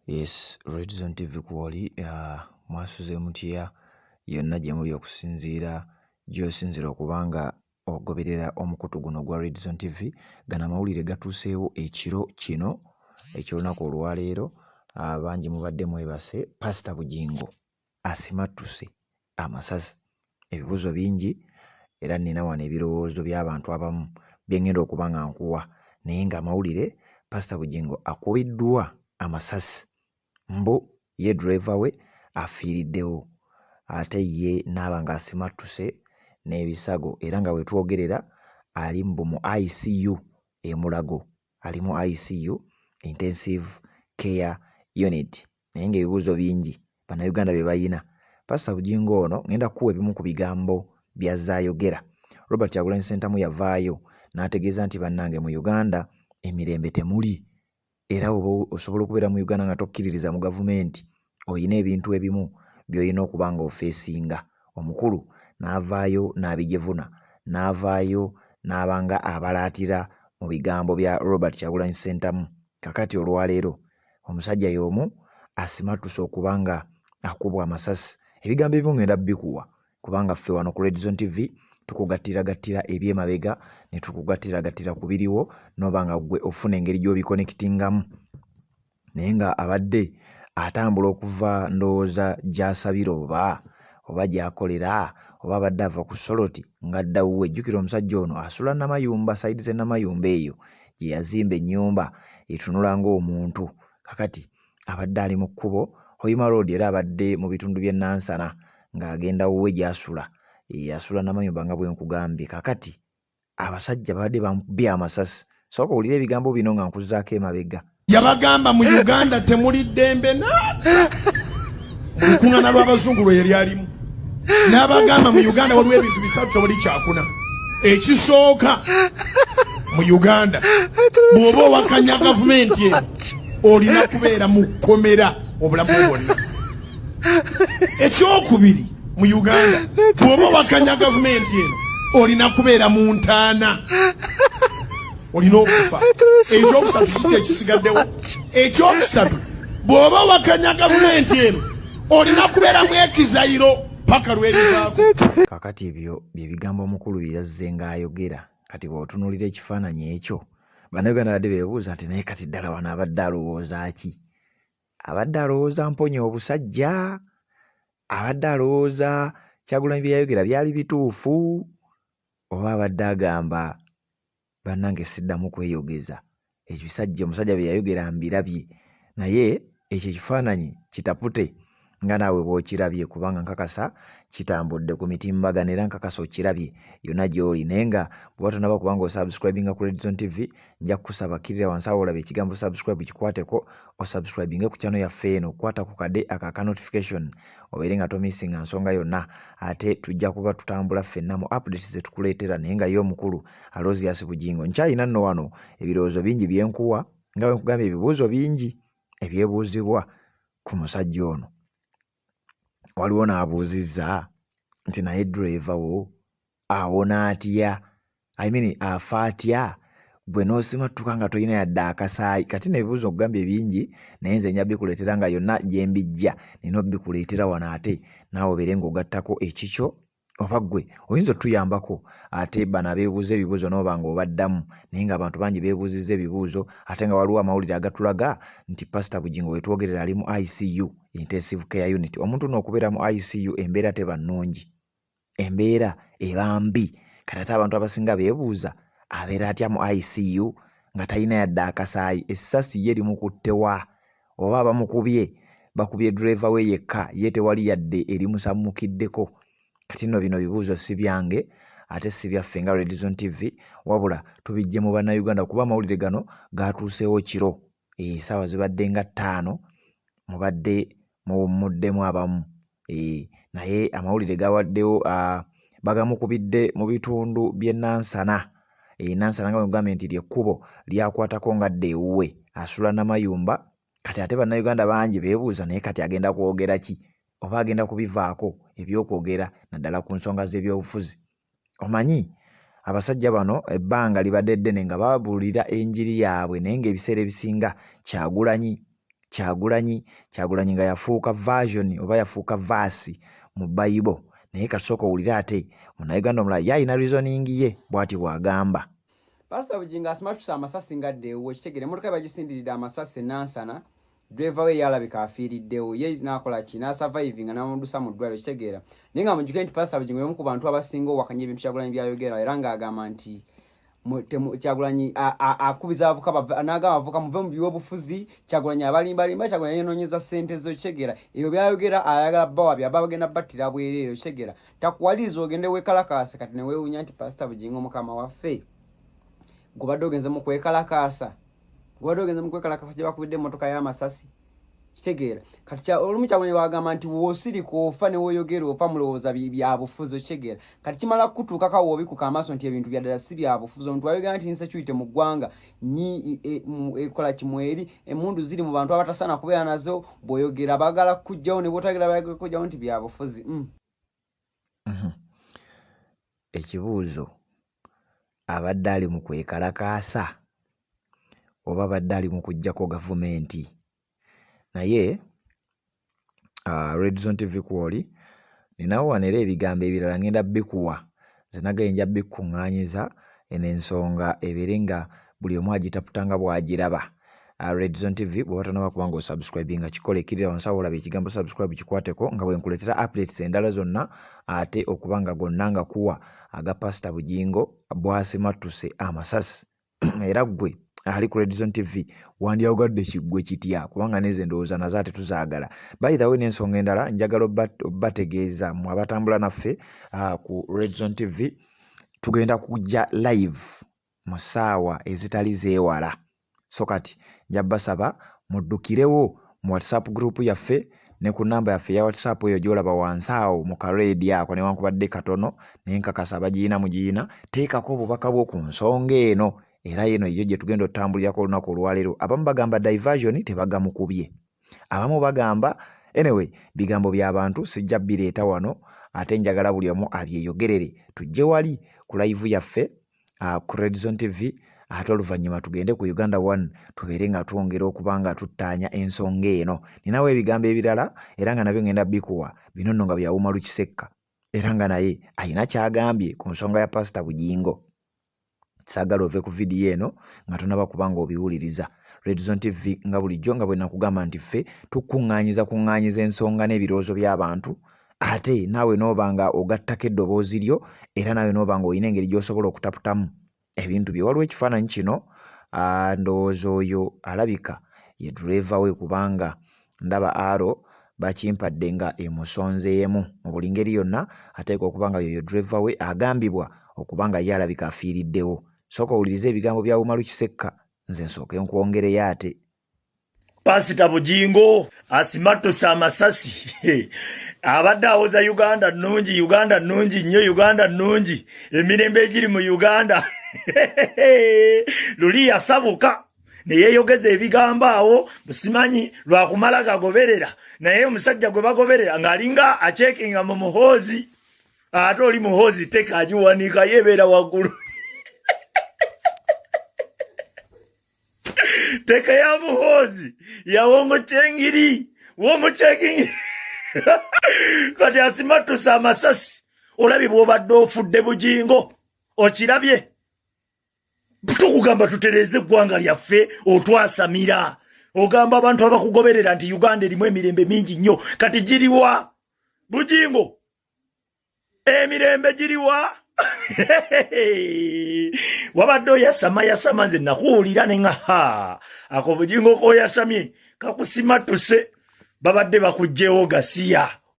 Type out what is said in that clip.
Yes, Red Zone TV kuwali mwasuze mutya yonna gye muli okusinziira gy'osinzira okubanga ogoberera omukutu guno gwa Red Zone TV. Gano amawulire gatuuseewo ekiro kino eky'olunaku olwaleero. Bangi mubadde mwebase. Pastor Bujingo asimattuse Amasasi. Ebibuuzo bingi era nina wano ebirowoozo by'abantu abamu bye ngenda okuba nga nkuwa, naye nga amawulire Pastor Bujingo akubiddwa Amasasi. Mbu ye driver we afiiriddewo ate ye n'aba nga asimattuse n'ebisago, era nga wetwogerera ali mu ICU e Mulago, ali mu ICU intensive care unit. Naye ng'ebibuuzo bingi bannayuganda bye bayina. Pastor Bujingo ono ngenda kuwa ebimu ku bigambo by'azzaayogera. Robert Kyagulanyi Ssentamu yavaayo n'ategeeza nti bannange mu Uganda emirembe temuli, era oba osobola okubeera mu Uganda nga tokkiririza mu gavumenti, oyina ebintu ebimu by'olina okuba nga ofeesinga. Omukulu n'avaayo n'abijevuna, n'avaayo n'abanga abalaatira mu bigambo bya Robert Kyagulanyi Ssentamu. Kakati olwaleero omusajja y'omu asimattuse okubanga akubwa Amasasi. Ebigambo ebimu ngenda bikuwa kubanga ffe wano ku Red Zone TV tukugattira ebyemabega ne tukugattira ku biriwo n'oba nga gwe ofuna engeri gy'obikonekitingamu. Naye nga abadde atambula okuva ndowooza gy'asabira oba gy'akolera oba abadde ava ku Soloti ng'adda wuwe. Jjukira omusajja ono asula Namayumba, sayidi ze Namayumba eyo gye yazimba ennyumba etunula ng'omuntu. Kakati abadde ali mu kkubo Hoima Road, era abadde mu bitundu by'e Nansana ng'agenda wuwe gy'asula. Asula Namayumba nga bwe nkugambye. Kakati abasajja babadde bamubye Amasasi. Sooka owulire ebigambo bino nga nkuzzaako emabega. Yabagamba mu Uganda temuli ddembe nata. Olukuŋŋaana lw'abazungu lwe yali alimu. N'abagamba mu Uganda waliwo ebintu bisatu tewali kyakuna. Ekisooka mu Uganda bw'oba owakanya gavumenti eno olina kubeera mu kkomera obulamu bwonna. Ekyokubiri mu Uganda bw'oba owakanya gavumenti eno olina kubeera mu ntaana, olina okufa. Ekyokusatu kiki ekisigaddewo? Ekyokusatu bw'oba owakanya gavumenti eno olina kubeera mu ekizayiro paka lwerivaako. Kakati ebyo bye bigambo omukulu bye yazze ng'ayogera. Kati bw'otunuulira ekifaananyi ekyo, bannayuganda badde beebuuza nti naye kati ddala wano abadde alowooza ki? Abadde alowooza mponya obusajja? Abadde alowooza Kyagulanyi bye yayogera byali bituufu? Oba abadde agamba bannange siddamu kweyogeza, ekisajja omusajja bye yayogera mbirabye, naye ekyo ekifaananyi kitapute nga naawe bw'okirabye, kubanga nkakasa kitambudde ku mitimbagano era nkakasa okirabye yonna gy'oli. Naye nga bw'oba tonaba kubanga osubscribinga ku Red Zone TV, nja kukusaba kirira wansi awo olaba ekigambo subscribe kikwateko, osubscribinge ku channel yaffe eno, kwata ku kade aka notification obeere nga tomissinga nsonga yonna. Ate tujja kuba tutambula ffenna mu updates ze tukuleetera. Naye nga ye omukulu Aloysius Bujingo nkyalina nno wano ebirowoozo bingi bye nkuwa, nga bwe nkugambye ebibuuzo bingi ebyebuuzibwa ku musajja ono. Waliwo n'abuuzizza nti naye driver wo awona atya? Afa atya bwe n'osimattuka nga tolina yadde akasaayi? Kati n'ebibuuzo okugambye bingi, naye nze nja bikuleetera nga yonna gye mbijja nina obikuleetera wano, ate naawe obeere ng'ogattako ekikyo. Oba ggwe oyinza otuyambako ate bano abeebuuza ebibuuzo n'oba nga obaddamu, naye ng'abantu bangi beebuuzizza ebibuuzo ate nga waliwo amawulire agatulaga nti Pastor Bujingo wetwogerera ali mu ICU intensive care unit. Omuntu n'okubeera mu ICU embeera teba nnungi, embeera eba mbi. Kati ate abantu abasinga beebuuza abeera atya mu ICU nga talina yadde akasaayi? Essasi ye limukuttewa oba bamukubye, bakubye driver we yekka, ye tewali yadde erimusammukiddeko. Kati nno bino bibuuzo si byange ate si byaffe nga Red Zone TV, wabula tubijje mu bannayuganda kuba amawulire gano gatuuseewo kiro. Essaawa zibadde nga 5 mubadde muwumuddemu abamu. Naye amawulire gawaddewo bagamukubidde mu bitundu by'e Nansana. Nansana nga bwegambye nti lyekkubo lyakwatako ngadde ewuwe, asula Namayumba. Kati ate bannayuganda bangi beebuuza naye kati agenda kwogera ki? Oba agenda kubivaako ebyokwogera naddala ku nsonga z'ebyobufuzi? Omanyi abasajja bano ebbanga libadde ddene nga babuulira enjiri yaabwe, naye ng'ebiseera ebisinga Kyagulanyi Kyagulanyi nga yafuuka version oba yafuuka verse mu Bible. Naye kasooka owulira ate munnayuganda omulala ye alina reasoning ye bw'ati bw'agamba. Pastor Bujingo asimatusa Amasasi ngaddeewo ekitegere emmotoka bagisindiridde Amasasi nansana driver we yalabika afiiriddewo ye n'akola ki n'asurviving n'amudusa mu ddwaliro ekitegeera naye nga mujjuke nti Pastor Bujingo y'omu ku bantu abasinga owakanya ebintu Kyagulanyi byayogera era ng'agamba nti Kyagulanyi akubiza abavuka n'agamba abavuka muve mu by'obufuzi Kyagulanyi abalimbalimba Kyagulanyi yenoonyeza ssente zo ekitegeera ebyo byayogera ayagala bawa byaba bagenda battira bwereero ekitegeera takuwaliza ogende weekalakaasa kati ne weewuunya nti Pastor Bujingo mukama waffe gubadde ogenze mu kwekalakaasa gye bakubidde emmotoka y'Amasasi kitegeera kati olumu Kyagulanyi bagamba nti woosirika ofa ne weeyogera ofa mulowooza byabufuzi kitegeera kati kimala kutuukako woobikuka amaaso nti ebintu bya ddala si byabufuzi omuntu ayogera nti insecurity mu ggwanga ekola kimweri emmundu ziri mu bantu abatasaana kubeera nazo bw'oyogera bagala kujjawo ne bw'otayogera bayagala kujjawo nti byabufuzi. Ekibuuzo abadde ali mu kwekalakaasa oba abadde ali mu kuggyako gavumenti? Naye Red Zone TV kwoli ninawo wano era ebigambo ebirala ngenda bikuwa nze nagaye nja bikuŋŋaanyiza eno ensonga ebeere nga buli omu agitaputanga bw'agiraba. Red Zone TV bw'oba tonaba kuba nga osubscribe nga kikole kirira wansi awo olaba ekigambo subscribe kikwateko nga bwe nkuleetera updates endala zonna ate okuba nga gonna nga kuwa aga Pastor Bujingo bw'asimattuse Amasasi era gwe ali ku Red Zone TV wandyagadde kiggwe kitya kubanga neze ndowooza nazo ate tuzaagala. By the way n'ensonga endala njagala bategeeza mu abatambula naffe ku Red Zone TV tugenda kujja live mu ssaawa ezitali zeewala. So kati nja basaba muddukirewo mu WhatsApp group yaffe ne ku namba yaffe ya WhatsApp eyo gy'olaba wansi awo mu kareedi ako newankubadde katono naye nkakasa abagiina mugiina teekako obubaka bwo ku nsonga eno era yeno yo gye tugenda otambulirako olunaku olwaleero. Abamu bagamba diversion tebagamukubye, abamu bagamba anyway bigambo by'abantu sijja bireeta wano ate njagala buli omu abyeyogerere tujje wali ku live yaffe ku Red Zone TV ate oluvannyuma tugende ku Uganda 1 tubeere nga twongera okuba nga tuttaanya ensonga eno. Ninawo ebigambo ebirala era nga nabyo ngenda bikuwa bino nno nga byawuma lukisekka era nga naye ayina kyagambye ku nsonga ya Pastor Bujingo. Saagala ove ku vidiyo eno nga tonaba kubanga obiwuliriza. Red Zone TV nga bulijjo nga bwe nakugamba nti ffe tukuŋŋaanyiza ensonga n'ebirowoozo by'abantu ate naawe n'oba nga ogattako eddoboozi lyo era naawe n'oba nga olina engeri gy'osobola okutaputamu ebintu bye. Waliwo ekifaananyi kino ndowooza oyo alabika ye driver we kubanga ndaba aro bakimpadde nga emusonzeemu mu buli ngeri yonna ateeka okuba nga yoyo driver we agambibwa okuba nga ye alabika afiiriddewo. Sooka owulirize ebigambo bya Wumalu Kisekka nze nsooke nkwongereyo ate. Pastor Bujingo asimattuse Amasasi abadde awoza Uganda nnungi nnyo Uganda nnungi emirembe egiri mu Uganda luli yasabuka ne yeeyogeza ebigambo awo busimanyi lwakumala gagoberera naye omusajja gwe bagoberera ng'alinga acekinga mu muhoozi ate oli muhoozi teka agiwanika yeebeera waggulu teka ya muhoozi yawongokyengiri womucekingi kati asimattuse Amasasi. Olabye bw'obadde ofudde Bujingo okirabye tukugamba tutereeze eggwanga lyaffe otwasamira ogamba abantu abakugoberera nti Uganda erimu emirembe mingi nnyo kati giriwa Bujingo emirembe giriwa wabadde oyasama nze nakuwulira ne nga ako Bujingo k'oyasamye kakusimattuse babadde bakugjewo gasiya